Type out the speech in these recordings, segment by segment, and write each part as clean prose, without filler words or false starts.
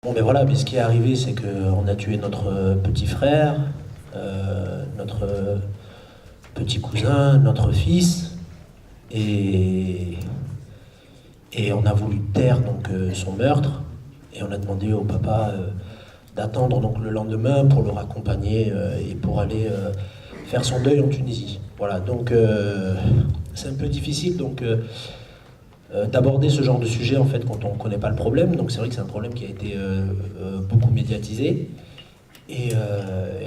Bon ben voilà, mais ce qui est arrivé, c'est qu'on a tué notre petit frère, notre petit cousin, notre fils, et, et on a voulu taire donc son meurtre, et on a demandé au papa d'attendre donc le lendemain pour le raccompagner et pour aller faire son deuil en Tunisie. Voilà, donc c'est un peu difficile d'aborder ce genre de sujet en fait quand on ne connaît pas le problème. Donc c'est vrai que c'est un problème qui a été beaucoup médiatisé. Et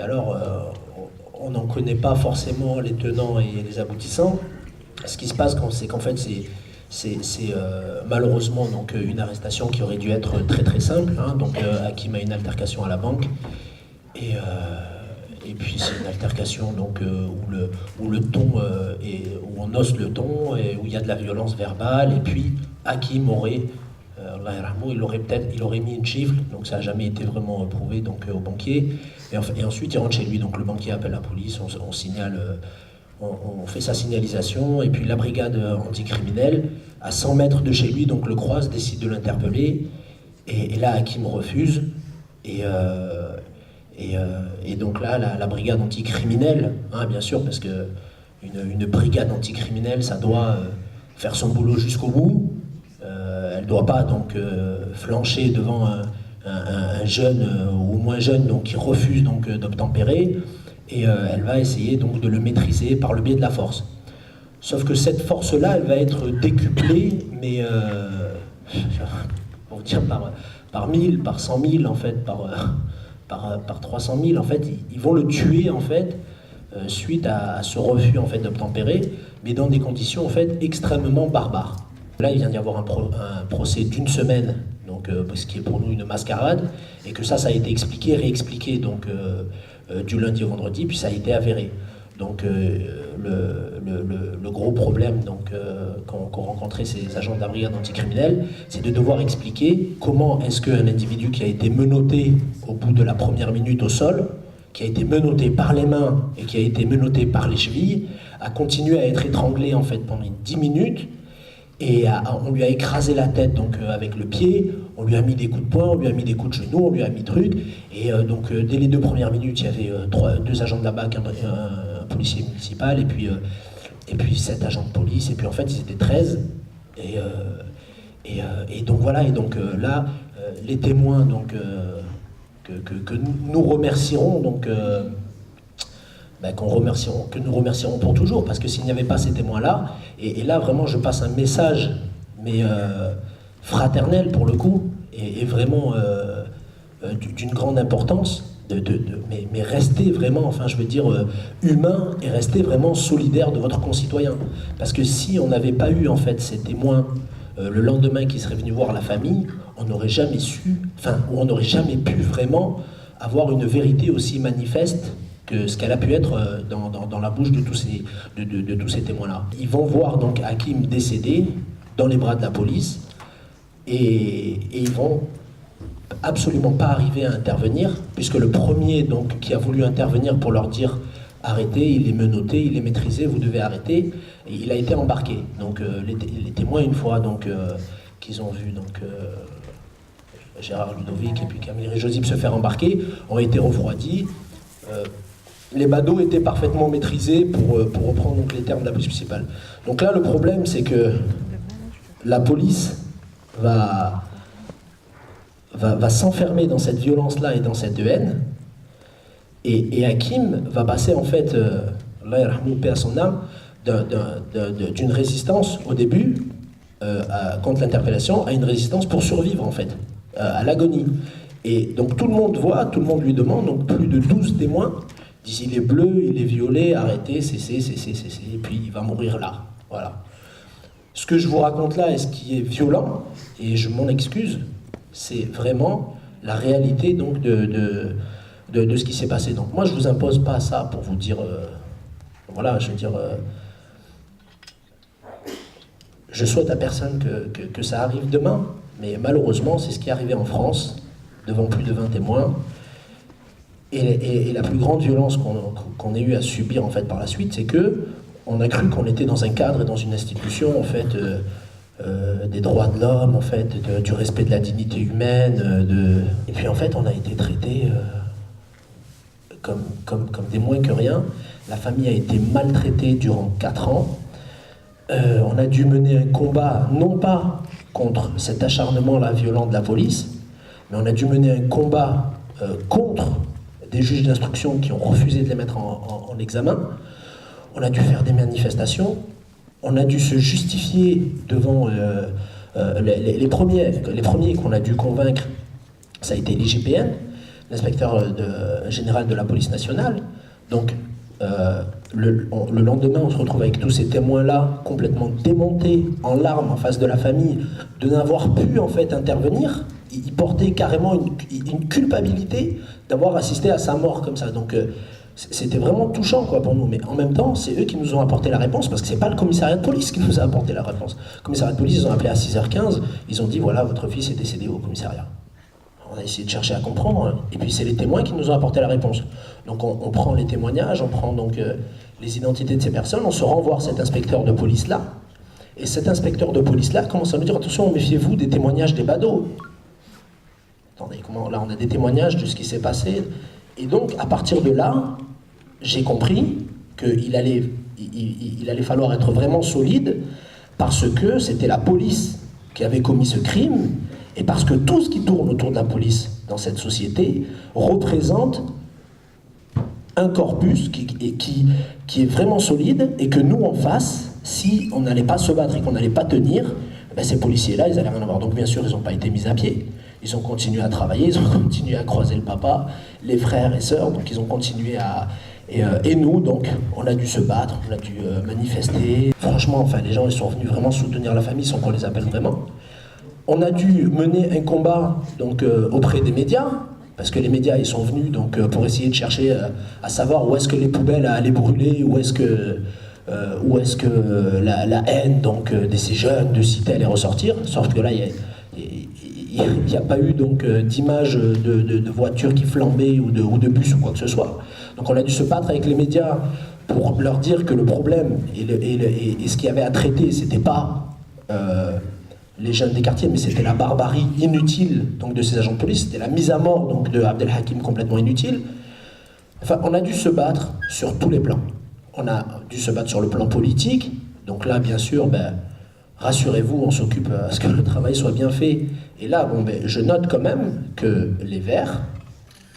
alors, on n'en connaît pas forcément les tenants et les aboutissants. Ce qui se passe, c'est qu'en fait, c'est malheureusement donc, une arrestation qui aurait dû être très très simple. Hein, donc Hakim a une altercation à la banque. Et puis c'est une altercation donc, où le ton, où on ose le ton, et où il y a de la violence verbale. Et puis Hakim aurait, Allah yarhamou, il aurait mis une gifle, donc ça n'a jamais été vraiment prouvé donc, au banquier. Et ensuite il rentre chez lui, donc le banquier appelle la police, on signale, on fait sa signalisation, et puis la brigade anticriminelle, à 100 mètres de chez lui, donc le croise, décide de l'interpeller. Et là Hakim refuse. Et donc là, la brigade anticriminelle, hein, bien sûr, parce que une brigade anticriminelle, ça doit faire son boulot jusqu'au bout. Elle ne doit pas donc flancher devant un jeune ou moins jeune donc, qui refuse donc d'obtempérer, et elle va essayer donc de le maîtriser par le biais de la force. Sauf que cette force-là, elle va être décuplée, mais on va dire par 1000, par 100 000 en fait, par 300 000, en fait, ils vont le tuer, en fait, suite à ce refus, en fait, d'obtempérer, mais dans des conditions, en fait, extrêmement barbares. Là, il vient d'y avoir un procès d'une semaine, donc, ce qui est pour nous une mascarade, et que ça a été expliqué, réexpliqué, donc, du lundi au vendredi, puis ça a été avéré. Donc, le gros problème donc, qu'ont rencontré ces agents de la brigade anticriminelle, c'est de devoir expliquer comment est-ce qu'un individu qui a été menotté au bout de la première minute au sol, qui a été menotté par les mains et qui a été menotté par les chevilles, a continué à être étranglé en fait pendant 10 minutes, et on lui a écrasé la tête donc, avec le pied, on lui a mis des coups de poing, on lui a mis des coups de genoux, on lui a mis trucs, et donc dès les 2 premières minutes, il y avait 2 agents de la BAC, un policier municipal, et puis 7 agents de police, et puis en fait ils étaient 13, et donc voilà, et donc là, les témoins donc, que nous remercierons, donc, que nous remercierons pour toujours, parce que s'il n'y avait pas ces témoins-là, et là vraiment je passe un message, mais fraternel pour le coup, et vraiment d'une grande importance, mais restez vraiment, enfin je veux dire, humain, et restez vraiment solidaire de votre concitoyen. Parce que si on n'avait pas eu en fait ces témoins le lendemain qui seraient venus voir la famille, on n'aurait jamais su, enfin, ou on n'aurait jamais pu vraiment avoir une vérité aussi manifeste que ce qu'elle a pu être dans la bouche de tous ces témoins-là. Ils vont voir donc Hakim décédé dans les bras de la police, et ils vont absolument pas arriver à intervenir, puisque le premier donc, qui a voulu intervenir pour leur dire arrêtez, il est menotté, il est maîtrisé, vous devez arrêter, et il a été embarqué. Donc les témoins, une fois donc, qu'ils ont vu donc, Gérard Ludovic et puis Camille Josip se faire embarquer, ont été refroidis. Les badauds étaient parfaitement maîtrisés pour reprendre donc, les termes de la police municipale. Donc là, le problème, c'est que la police va s'enfermer dans cette violence-là et dans cette haine, et Hakim va passer en fait, Allah yarhamou, paix à son âme, d'une résistance au début, contre l'interpellation, à une résistance pour survivre en fait, à l'agonie. Et donc tout le monde voit, tout le monde lui demande, donc plus de 12 témoins disent il est bleu, il est violet, arrêtez, cessez, et puis il va mourir là. Voilà. Ce que je vous raconte là, et ce qui est violent, et je m'en excuse, c'est vraiment la réalité donc, de ce qui s'est passé. Donc moi je vous impose pas ça pour vous dire, voilà, je veux dire, je souhaite à personne que ça arrive demain, mais malheureusement c'est ce qui est arrivé en France, devant plus de 20 témoins, et la plus grande violence qu'on ait eu à subir en fait par la suite, c'est que on a cru qu'on était dans un cadre et dans une institution en fait des droits de l'homme, en fait, du respect de la dignité humaine. Et puis en fait, on a été traités comme des moins que rien. La famille a été maltraitée durant 4 ans. On a dû mener un combat, non pas contre cet acharnement-là violent de la police, mais on a dû mener un combat contre des juges d'instruction qui ont refusé de les mettre en examen. On a dû faire des manifestations. On a dû se justifier devant les premiers qu'on a dû convaincre. Ça a été l'IGPN, l'inspecteur général de la police nationale. Donc, le lendemain, on se retrouve avec tous ces témoins-là, complètement démontés, en larmes, en face de la famille, de n'avoir pu, en fait, intervenir. Ils portaient carrément une culpabilité d'avoir assisté à sa mort comme ça. Donc, c'était vraiment touchant, quoi, pour nous. Mais en même temps, c'est eux qui nous ont apporté la réponse, parce que c'est pas le commissariat de police qui nous a apporté la réponse. Le commissariat de police, ils ont appelé à 6h15, ils ont dit, voilà, votre fils est décédé au commissariat. On a essayé de chercher à comprendre, hein. Et puis c'est les témoins qui nous ont apporté la réponse. Donc on prend les témoignages, on prend donc les identités de ces personnes, on se rend voir cet inspecteur de police-là, et cet inspecteur de police-là commence à nous dire, attention, méfiez-vous des témoignages des badauds. Attendez, là on a des témoignages de ce qui s'est passé, et donc à partir de là, j'ai compris qu'il allait falloir être vraiment solide, parce que c'était la police qui avait commis ce crime, et parce que tout ce qui tourne autour de la police dans cette société représente un corpus qui est vraiment solide, et que nous, en face, si on n'allait pas se battre et qu'on n'allait pas tenir, ben ces policiers-là, ils n'allaient rien avoir. Donc bien sûr, ils n'ont pas été mis à pied. Ils ont continué à travailler, ils ont continué à croiser le papa, les frères et sœurs, donc ils ont continué à... Et nous, donc, on a dû se battre, on a dû manifester. Franchement, enfin, les gens, ils sont venus vraiment soutenir la famille sans qu'on les appelle vraiment. On a dû mener un combat donc, auprès des médias, parce que les médias, ils sont venus donc, pour essayer de chercher à savoir où est-ce que les poubelles allaient brûler, où est-ce que la haine donc, de ces jeunes de cité allait ressortir, sauf que là, il n'y a pas eu d'image de voitures qui flambaient ou de bus ou quoi que ce soit. Donc on a dû se battre avec les médias pour leur dire que le problème et ce qu'il y avait à traiter, c'était pas les jeunes des quartiers, mais c'était la barbarie inutile donc, de ces agents de police, c'était la mise à mort donc, de Abdelhakim complètement inutile. Enfin, on a dû se battre sur tous les plans. On a dû se battre sur le plan politique, donc là, bien sûr, rassurez-vous, on s'occupe à ce que le travail soit bien fait. Et là, je note quand même que les Verts,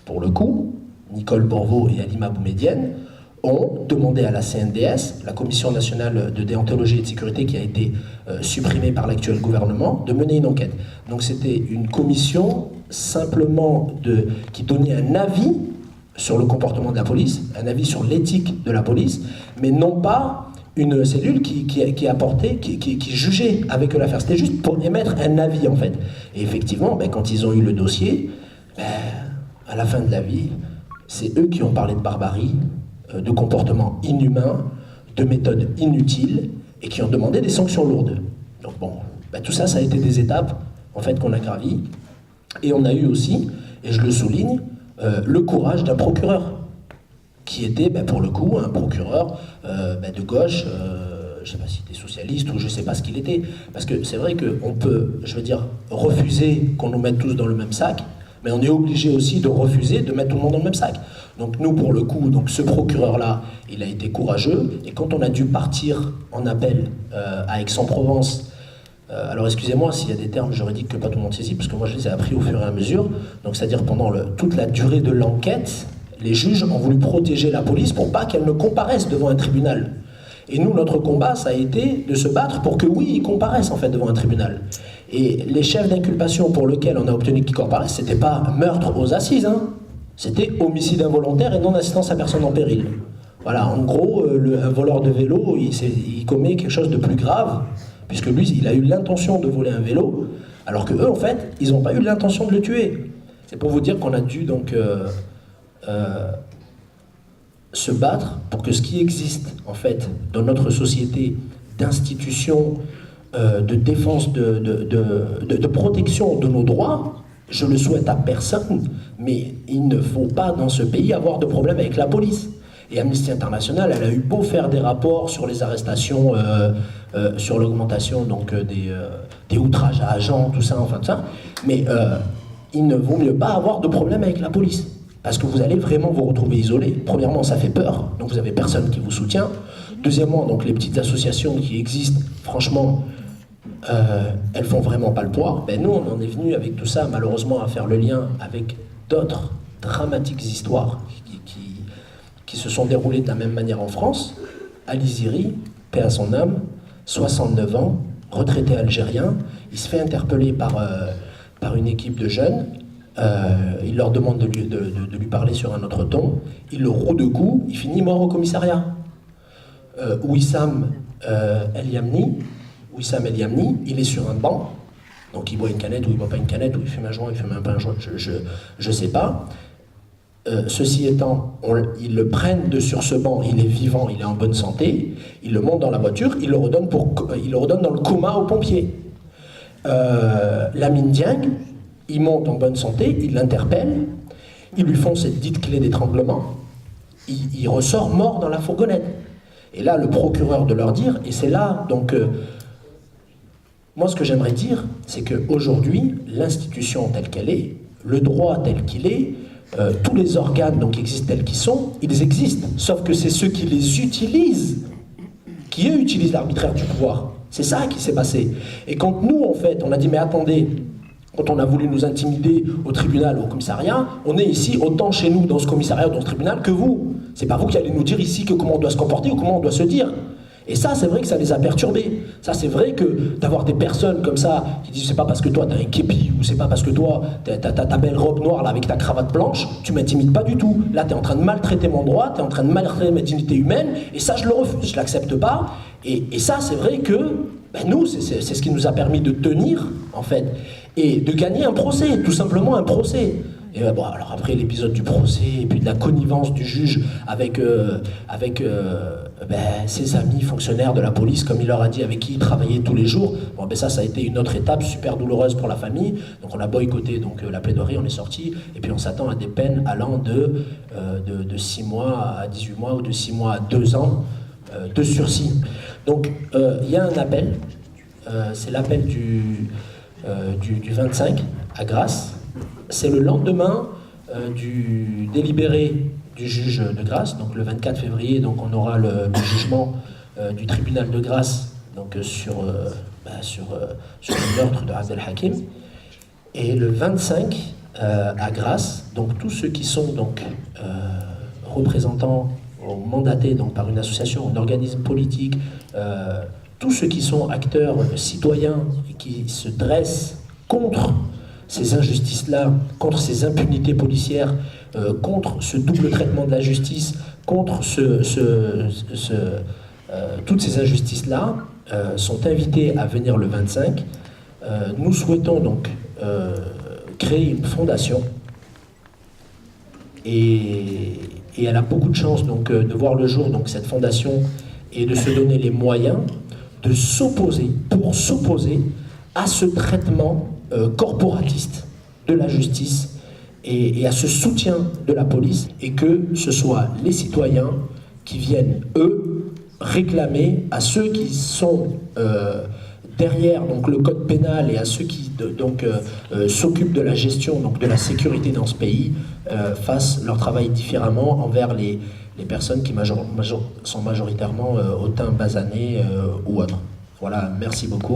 pour le coup, Nicole Borvo et Halima Boumedienne, ont demandé à la CNDS, la Commission nationale de déontologie et de sécurité qui a été supprimée par l'actuel gouvernement, de mener une enquête. Donc c'était une commission simplement qui donnait un avis sur le comportement de la police, un avis sur l'éthique de la police, mais non pas une cellule qui apportait, qui jugeait avec l'affaire. C'était juste pour émettre un avis en fait. Et effectivement, quand ils ont eu le dossier, à la fin de la vie, c'est eux qui ont parlé de barbarie, de comportements inhumains, de méthodes inutiles, et qui ont demandé des sanctions lourdes. Donc tout ça, ça a été des étapes en fait qu'on a gravies. Et on a eu aussi, et je le souligne, le courage d'un procureur, qui était pour le coup un procureur de gauche, je ne sais pas s'il était socialiste ou je ne sais pas ce qu'il était, parce que c'est vrai qu'on peut, je veux dire, refuser qu'on nous mette tous dans le même sac, mais on est obligé aussi de refuser de mettre tout le monde dans le même sac. Donc nous, pour le coup, donc ce procureur-là, il a été courageux, et quand on a dû partir en appel à Aix-en-Provence, alors excusez-moi s'il y a des termes juridiques que pas tout le monde saisit, parce que moi je les ai appris au fur et à mesure, donc c'est-à-dire pendant toute la durée de l'enquête, les juges ont voulu protéger la police pour pas qu'elle ne comparaisse devant un tribunal. Et nous, notre combat, ça a été de se battre pour que oui, ils comparaissent en fait devant un tribunal. Et les chefs d'inculpation pour lesquels on a obtenu qu'ils comparaissent, c'était pas meurtre aux assises, hein. C'était homicide involontaire et non-assistance à personne en péril. Voilà, en gros, un voleur de vélo, il commet quelque chose de plus grave, puisque lui, il a eu l'intention de voler un vélo, alors que eux, en fait, ils n'ont pas eu l'intention de le tuer. C'est pour vous dire qu'on a dû donc se battre pour que ce qui existe, en fait, dans notre société, d'institutions, de défense, de protection de nos droits, je le souhaite à personne, mais il ne faut pas dans ce pays avoir de problème avec la police. Et Amnesty International, elle a eu beau faire des rapports sur les arrestations, sur l'augmentation donc des outrages à agents, tout ça, enfin tout ça, mais il ne vaut mieux pas avoir de problème avec la police. Parce que vous allez vraiment vous retrouver isolé. Premièrement, ça fait peur, donc vous n'avez personne qui vous soutient. Deuxièmement, donc les petites associations qui existent, franchement, elles font vraiment pas le poids. Ben, nous, on en est venu avec tout ça, malheureusement, à faire le lien avec d'autres dramatiques histoires qui se sont déroulées de la même manière en France. Ali Ziri, paix à son âme, 69 ans, retraité algérien, il se fait interpeller par une équipe de jeunes. Il leur demande de lui parler sur un autre ton, il le roue de coups, il finit mort au commissariat. Wissam El Yamni, il est sur un banc, donc il boit une canette ou il boit pas une canette, ou il fume un joint, il fume un joint, je sais pas. Ceci étant, ils le prennent sur ce banc, il est vivant, il est en bonne santé, ils le montent dans la voiture, ils le redonnent dans le coma aux pompiers. Lamine Dieng, il monte en bonne santé, il l'interpelle, ils lui font cette dite clé d'étranglement, il ressort mort dans la fourgonnette. Et là, le procureur de leur dire, et c'est là, donc, moi ce que j'aimerais dire, c'est qu'aujourd'hui, l'institution telle qu'elle est, le droit tel qu'il est, tous les organes donc, qui existent tels qu'ils sont, ils existent, sauf que c'est ceux qui les utilisent, qui eux utilisent l'arbitraire du pouvoir. C'est ça qui s'est passé. Et quand nous, en fait, on a dit, mais attendez, quand on a voulu nous intimider au tribunal, au commissariat, on est ici autant chez nous, dans ce commissariat ou dans ce tribunal, que vous. C'est pas vous qui allez nous dire ici que comment on doit se comporter ou comment on doit se dire. Et ça, c'est vrai que ça les a perturbés. Ça, c'est vrai que d'avoir des personnes comme ça, qui disent c'est pas parce que toi t'as un képi, ou c'est pas parce que toi t'as ta belle robe noire là, avec ta cravate blanche, tu m'intimides pas du tout. Là, t'es en train de maltraiter mon droit, t'es en train de maltraiter ma dignité humaine, et ça, je le refuse, je l'accepte pas. Et ça, c'est vrai que, ben, nous, c'est ce qui nous a permis de tenir, en fait, et de gagner un procès, tout simplement un procès. Et bon, alors après l'épisode du procès, et puis de la connivence du juge avec ses amis fonctionnaires de la police, comme il leur a dit, avec qui il travaillait tous les jours, bon, ben ça a été une autre étape super douloureuse pour la famille. Donc on a boycotté donc, la plaidoirie, on est sorti, et puis on s'attend à des peines allant de 6 mois à 18 mois, ou de 6 mois à 2 ans de sursis. Donc il y a un appel, c'est l'appel du 25 à Grasse. C'est le lendemain du délibéré du juge de Grasse, donc le 24 février, donc on aura le jugement du tribunal de Grasse donc, sur le meurtre de Abdel Hakim. Et le 25 à Grasse, donc tous ceux qui sont donc, représentants ou mandatés donc, par une association, un organisme politique, tous ceux qui sont acteurs citoyens et qui se dressent contre ces injustices-là, contre ces impunités policières, contre ce double traitement de la justice, contre toutes ces injustices-là, sont invités à venir le 25. Nous souhaitons donc créer une fondation et elle a beaucoup de chance donc, de voir le jour, donc, cette fondation, et de se donner les moyens de s'opposer à ce traitement corporatiste de la justice et à ce soutien de la police, et que ce soit les citoyens qui viennent, eux, réclamer à ceux qui sont derrière donc, le code pénal et à ceux qui s'occupent de la gestion donc, de la sécurité dans ce pays, fassent leur travail différemment envers les personnes qui sont majoritairement au teint basané ou autres. Voilà, merci beaucoup.